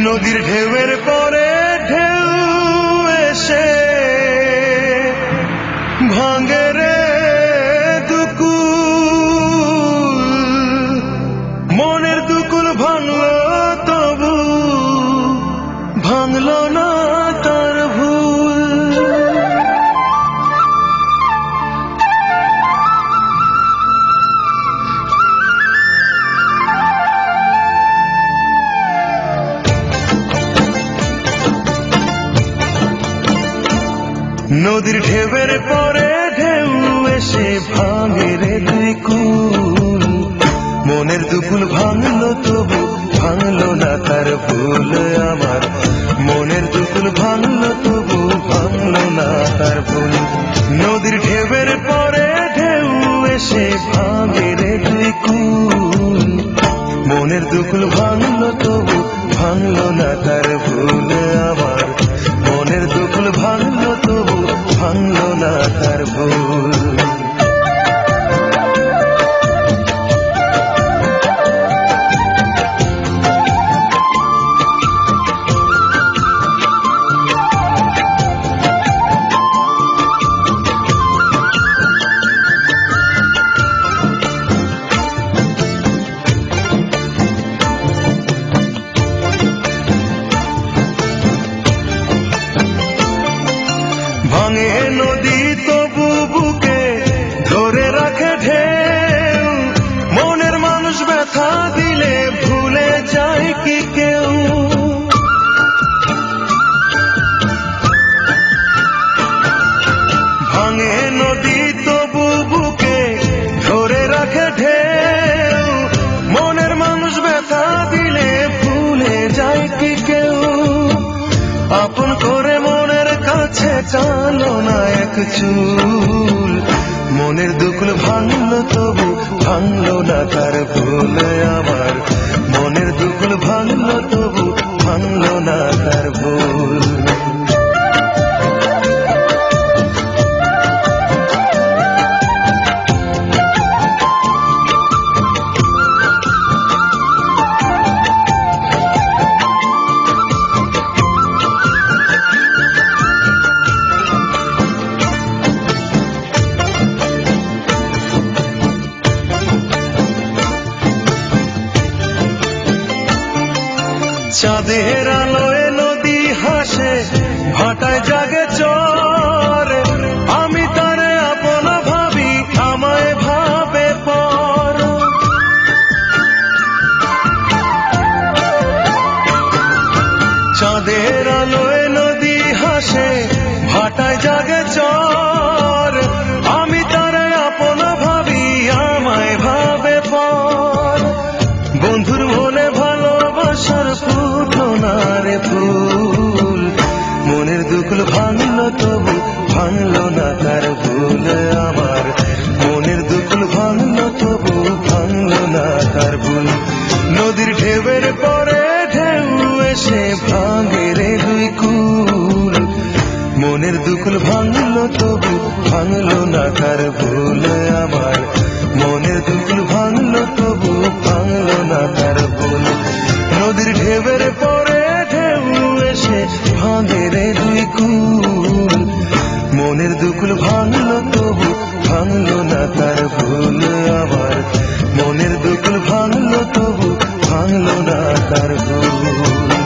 নদীর ঢেউয়ের পরে ঢেউ এসে ভাঙে রে দুকুল, মনের দুকুল ভাঙলো তবু ভাঙলো না তার ভুল। নদীর ঢেউয়ের পরে ঢেউ এসে ভাঙে রে দুই কুল, মনের দুকুল ভাঙলো তবু ভাঙলো না তার ভুল। আমার মনের দুকুল ভাঙলো তবু ভাঙলো না তার ভুল। নদীর ঢেউয়ের পরে ঢেউ এসে ভাঙে রে দুই কুল, মনের দুকুল ভাঙলো তবু ভাঙলো না তার ভুল। আমার মনের দুকুল ভাঙলো তবু ভাঙলো না তার ভুল। ভাঙে নদী তবু বুকে ধরে রাখে ঢেউ, মনের মানুষ ব্যথা দিলে ভুলে যায় কি কেউ। ভাঙে নদী তবু বুকে ধরে রাখে ঢেউ, মনের মানুষ ব্যথা দিলে ভুলে যায় কি কেউ। আপন করে মনের কাছে টানো না এক চুল, মনের দুকুল ভাঙলো তবু ভাঙলো না তার ভুল। আমার মনের দুকুল ভাঙলো তবু ভাঙলো না তার ভুল। চাঁদের আলোয় নদী হাসে ভাটায় জাগে চর, আমি তারে আপন ভাবি আমায় ভাবে পর। চাঁদের আলোয় নদী হাসে ভাটায় জাগে চর, আমি তারে আপন ভাবি আমায় ভাবে পর। বন্ধুর মনে ভালোবাসার ফুটলো না রে ফুল, মনের দুকুল ভাঙলো তবু ভাঙলো না তার ভুল। আমার মনের দুকুল ভাঙলো তবু ভাঙলো না তার ভুল। নদীর ঢেউয়ের পরে ঢেউ এসে ভাঙে রে দুই কুল, মনের দুকুল ভাঙলো তবু ভাঙলো না তার ভুল। আমার মনের দুকুল ভাঙলো তবু ভাঙলো না তার ভুল। নদীর ঢেউয়ের পরে ঢেউ এসে ভাঙে রে দুই কুল, মনের দুকুল ভাঙলো তবু ভাঙলো না তার ভুল। আমার মনের দুকুল ভাঙলো তবু ভাঙলো না তার ভুল।